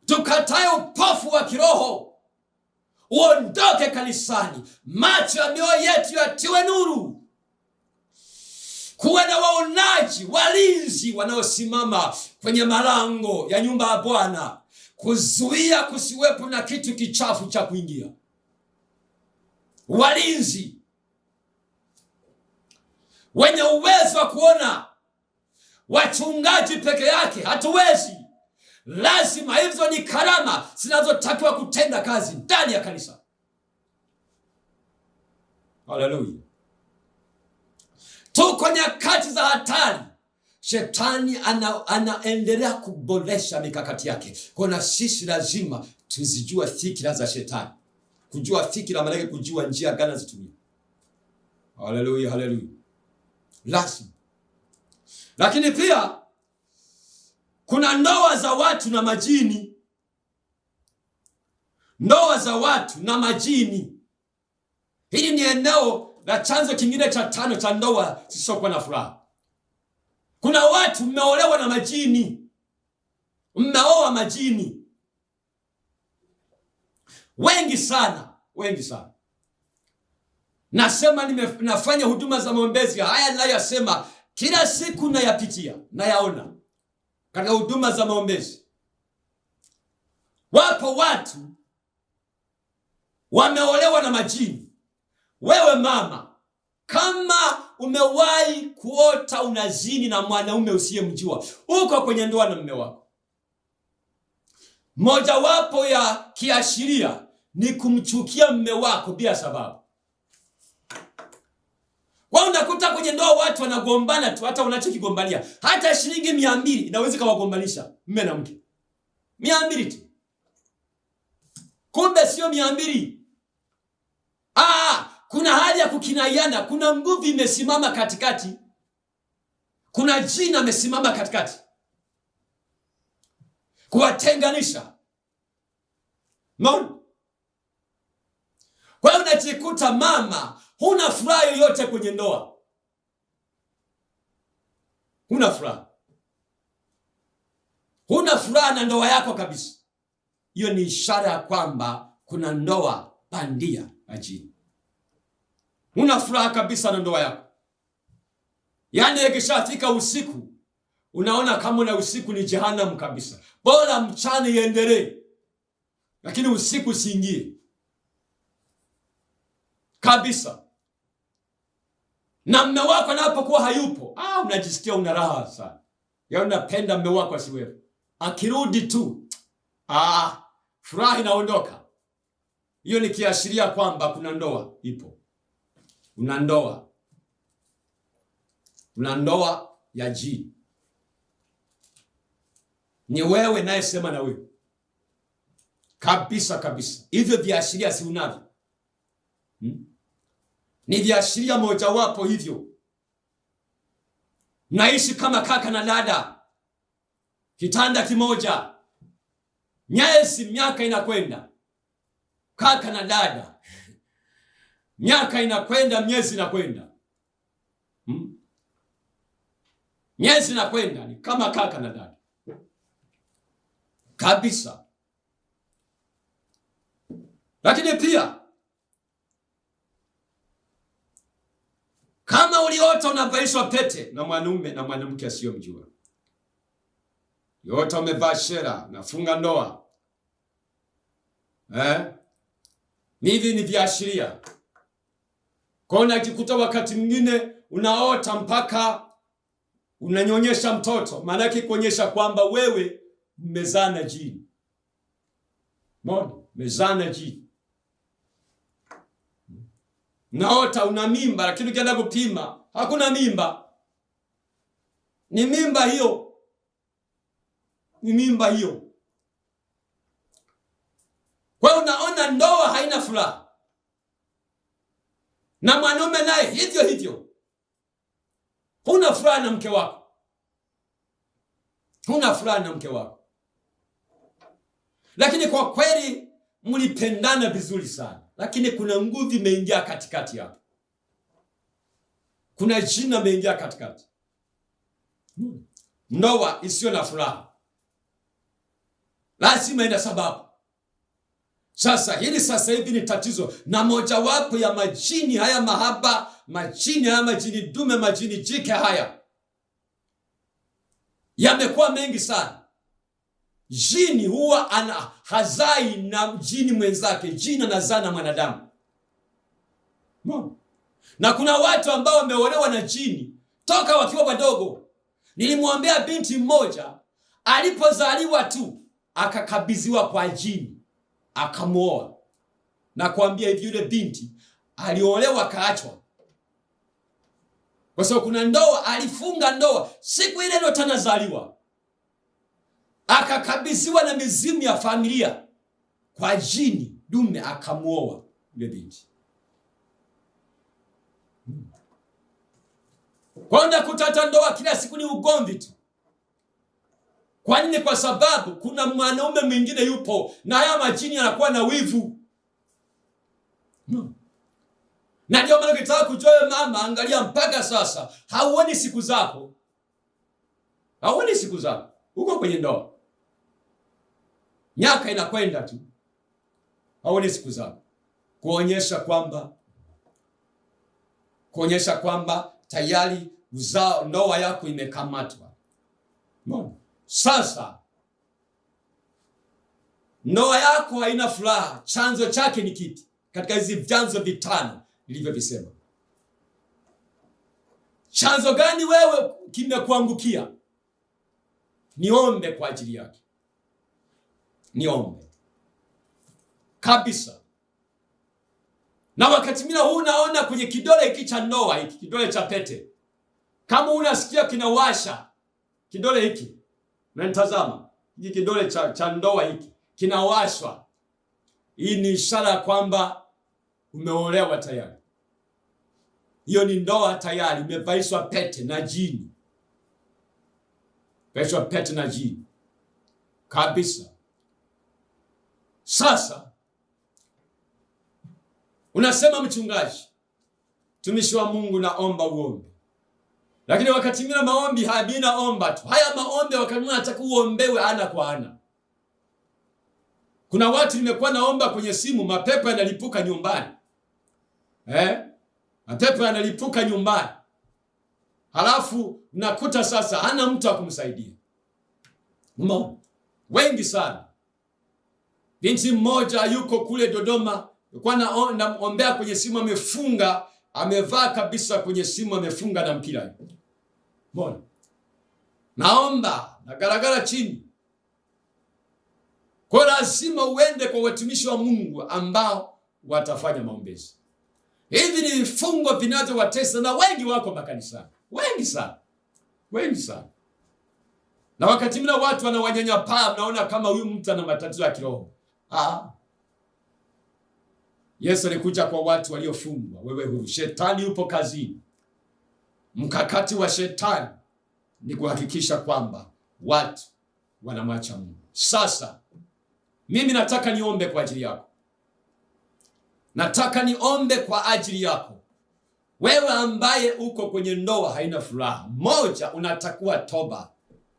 A: tukatae upofu wa kiroho uondoke kanisani. Macho ya mioyo yetu yatiwe nuru, kuwe na waonaji, walinzi wanaosimama kwenye malango ya nyumba ya Bwana, kuzuia kusiwepo na kitu kichafu cha kuingia. Walinzi wenye uwezo wa kuona. Wachungaji peke yake hatuwezi. Lazima hizo ni karama zinazotakiwa kutenda kazi ndani ya kanisa. Haleluya. Tuko nyakati za hatari. Shetani anaendelea kuboresha mikakati yake. Kwa sisi lazima tuzijue fikra za shetani. Kujua fikra maana yake kujua njia gani zitumie. Haleluya, haleluya. Lazima. Lakini pia kuna ndoa za watu na majini. Ndoa za watu na majini. Hili ni eneo la chanzo kingine cha 5 cha ndoa zisizokuwa na furaha. Kuna watu mmeolewa na majini. Mmeoa majini. Wengi sana, wengi sana. Nasema nafanya huduma za maombezi. Haya ninayosema kila siku nayapitia, nayaona katika huduma za maombezi. Wapo watu wameolewa na majini. Wewe mama, kama umewahi kuota unazini na mwanaume usiyemjua, uko kwenye ndoa na mume wako, mojawapo ya kiashiria ni kumchukia mume wako bila sababu. Kwa unakuta kwenye ndoa watu wanagombana tu, hata unachokigombania hata shilingi 200 inaweza kawagombanisha mume na mke. 200 tu. Kumbe sio 200. Kuna hali ya kukinaiana, kuna nguvu imesimama katikati. Kuna jina imesimama katikati kuwatenganisha. Mbona? Kwa hiyo unajikuta mama, huna furaha yoyote kwenye ndoa. Huna furaha. Huna furaha na ndoa yako kabisa. Hiyo ni ishara ya kwamba kuna ndoa bandia majini. Huna furaha kabisa na ndoa yako. Yaani ikishafika usiku, unaona kama na usiku ni jehanamu kabisa. Bora mchana iendelee, lakini usiku usiingie kabisa. Na mume wako anapokuwa hayupo, unajisikia una raha sana. Ya unapenda mume wako asiwepo. Akirudi tu, furaha inaondoka. Hiyo ni kiashiria kwamba kuna ndoa ipo. Una ndoa. Una ndoa ya jini. Ni wewe naye sema na wewe. Kabisa kabisa. Hivyo viashiria si unavyo. Ni viashiria mojawapo hivyo. Naishi kama kaka na dada. Kitanda kimoja. Miaka inakwenda. Kaka na dada. Miaka inakwenda, miezi inakwenda. Miezi inakwenda, ni kama kaka na dada. Kabisa. Lakini pia kama uliota unavalishwa pete na mwanaume na mwanamke asiyomjua. Yote umevaa shera, nafunga ndoa. Hivi ni viashiria. Kwa unajikuta wakati mwingine unaota mpaka unanyonyesha mtoto. Maana yake kuonyesha kwamba wewe mmezaa na jini. Mbona? Mmezaa na jini. Naota una mimba, lakini ukienda kupima hakuna mimba. Ni mimba hiyo. Ni mimba hiyo. Kwa unaona ndoa haina furaha. Na mwanaume naye hivyo hivyo. Huna furaha na mke wako. Huna furaha na mke wako. Lakini kwa kweli mlipendana vizuri sana. lakini kuna nguvu imeingia katikati hapo. Kuna jina imeingia katikati. Ndoa isiyo na furaha lazima ina sababu. Sasa hili sasa hivi ni tatizo, na mojawapo ya majini haya mahaba, majini haya, majini dume, majini jike haya yamekuwa mengi sana. Jini huwa hazai na jini mwenzake, jini anazaa na mwanadamu. Na kuna watu ambao wameolewa na jini toka wakiwa wadogo. Nilimwombea binti mmoja, alipozaliwa tu akakabidhiwa kwa jini, akamuoa. Na kuambia hivi, yule binti aliolewa kaachwa. Kwa sababu kuna ndoa, alifunga ndoa siku ile ndo tanazaliwa, akakabidhiwa na mizimu ya familia kwa jini dume, akamuoa yule binti. Kwenda kutata ndoa kila siku ni ugomvi tu. Kwa nini? Kwa sababu kuna mwanaume mwingine yupo na haya majini yanakuwa na wivu. Na ndio maana ukitaka kujua mama, angalia mpaka sasa hauoni siku zako. Hauoni siku zako. Uko kwenye ndoa. Miaka inakwenda tu. Hauoni siku zako. Kuonyesha kwamba tayari ndoa yako imekamatwa. Sasa ndoa yako haina furaha. Chanzo chake ni kipi? Katika hizi vyanzo vitano nilivyovisema, chanzo gani wewe kimekuangukia? Niombe kwa ajili yake. Niombe kabisa. Na wakati mwingine huu unaona kwenye kidole hiki cha ndoa, hiki kidole cha pete, kama unasikia kinawasha kidole hiki, na nitazama hiki kidole cha ndoa hiki kinawashwa, hii ni ishara ya kwamba umeolewa tayari. Hiyo ni ndoa tayari, imevaishwa pete na jini. Vaishwa pete na jini kabisa. Sasa unasema, mchungaji, tumishi wa Mungu, naomba uombe. Lakini wakati mwingine maombi habina omba tu. Haya maombi wakati mwingine nataka uombewe ana kwa ana. Kuna watu nimekuwa naomba kwenye simu, mapepo yanalipuka nyumbani. Mapepo yanalipuka nyumbani. Halafu nakuta sasa hana mtu wa kumsaidia. Wengi sana. Binti mmoja yuko kule Dodoma, nilikuwa naombea kwenye simu, amefunga, amevaa kabisa kwenye simu, amefunga na mpira. Mbona? Naomba, nagaragara chini. Kwa lazima uende kwa watumishi wa Mungu ambao watafanya maombezi. Hivi ni vifungo vinavyowatesa, na wengi wako makanisani. Wengi sana. Wengi sana. Na wakati mwingine watu wanawanyanyapaa, naona kama huyu mtu ana matatizo ya kiroho. Yesu alikuja kwa watu waliofungwa. Wewe huru. Shetani yupo kazini. Mkakati wa shetani ni kuhakikisha kwamba watu wanamwacha Mungu. Sasa mimi nataka niombe kwa ajili yako. Nataka niombe kwa ajili yako. Wewe ambaye uko kwenye ndoa haina furaha. Moja, unatakiwa toba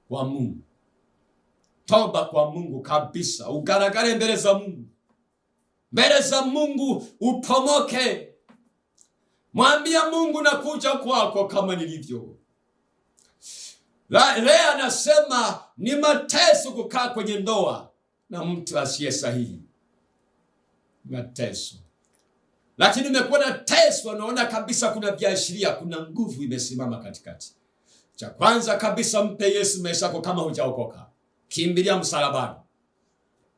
A: kwa Mungu. Toba kwa Mungu kabisa. Ugaragare mbele za Mungu. Mbele za Mungu upomoke. Mwambia Mungu, nakuja kwako kama nilivyo. Lea anasema ni mateso kukaa kwenye ndoa na mtu asiye sahihi. Mateso. Lakini umekuwa na teso, unaona kabisa kuna viashiria, kuna nguvu imesimama katikati. Cha kwanza kabisa, mpe Yesu maisha yako kama hujaokoka. Kimbilia msalabani.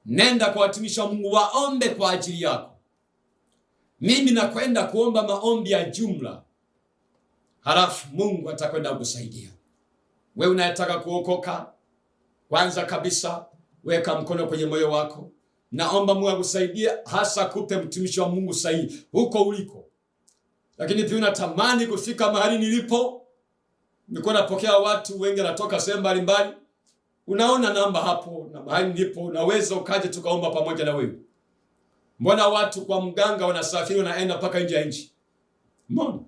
A: Nenda kwa watumishi wa Mungu waombe kwa ajili yako. Mimi nakwenda kuomba maombi ya jumla. Halafu Mungu atakwenda kukusaidia. Wewe unayetaka kuokoka, kwanza kabisa weka mkono kwenye moyo wako. Naomba Mungu akusaidie, hasa kupe mtumishi wa Mungu sahihi huko uliko. Lakini pia unatamani kufika mahali nilipo. Niko napokea watu wengi natoka sehemu mbalimbali. Unaona namba hapo na mahali nilipo, unaweza ukaje tukaomba pamoja na wewe. Mbona watu kwa mganga wanasafiri wanaenda mpaka nje ya nchi? Mbona?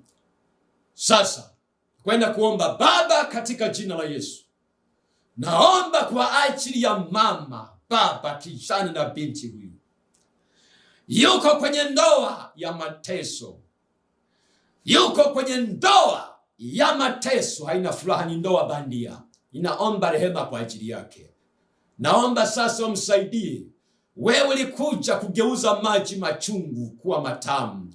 A: Sasa kwenda kuomba, Baba, katika jina la Yesu, naomba kwa ajili ya mama, baba, kijana na binti huyu yuko kwenye ndoa ya mateso, yuko kwenye ndoa ya mateso, haina furaha, ni ndoa bandia. Inaomba rehema kwa ajili yake. Naomba sasa umsaidie. Wewe ulikuja kugeuza maji machungu kuwa matamu,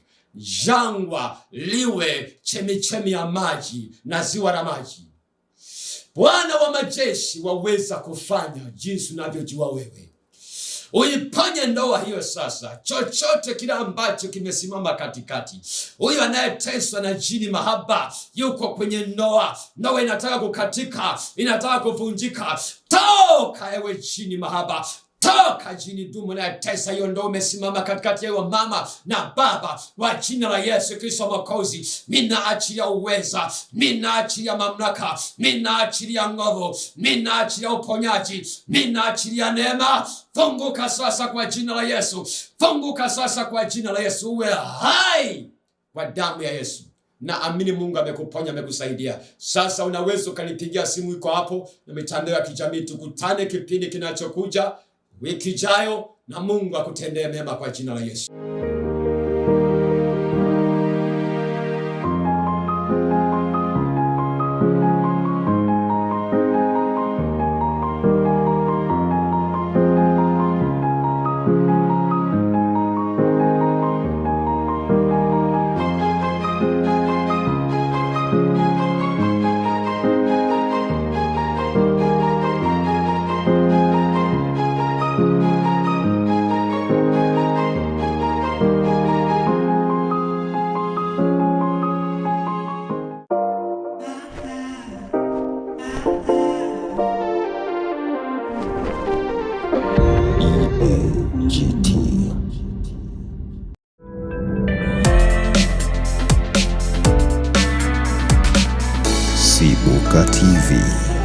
A: jangwa liwe chemichemi ya maji na ziwa la maji. Bwana wa majeshi, waweza kufanya jinsi unavyojua wewe. Uiponye ndoa hiyo sasa, chochote kile ambacho kimesimama katikati. Huyu anayeteswa na jini mahaba yuko kwenye ndoa, ndoa inataka kukatika, inataka kuvunjika. Toka ewe jini mahaba, toka jini dumu anayetesa hiyo ndoa, umesimama katikati ya mama na baba. Kwa jina la Yesu Kristo Mwokozi, ninaachilia uweza, ninaachilia mamlaka, ninaachilia nguvu, ninaachilia uponyaji, ninaachilia neema. Funguka sasa kwa jina la Yesu, funguka sasa kwa jina la Yesu. Uwe hai kwa damu ya Yesu. Na amini Mungu amekuponya, amekusaidia. Sasa unaweza ukanipigia simu, iko hapo na mitandao ya kijamii. Tukutane kipindi kinachokuja wiki ijayo, na Mungu akutendee mema kwa jina la Yesu.
B: Sibuka TV.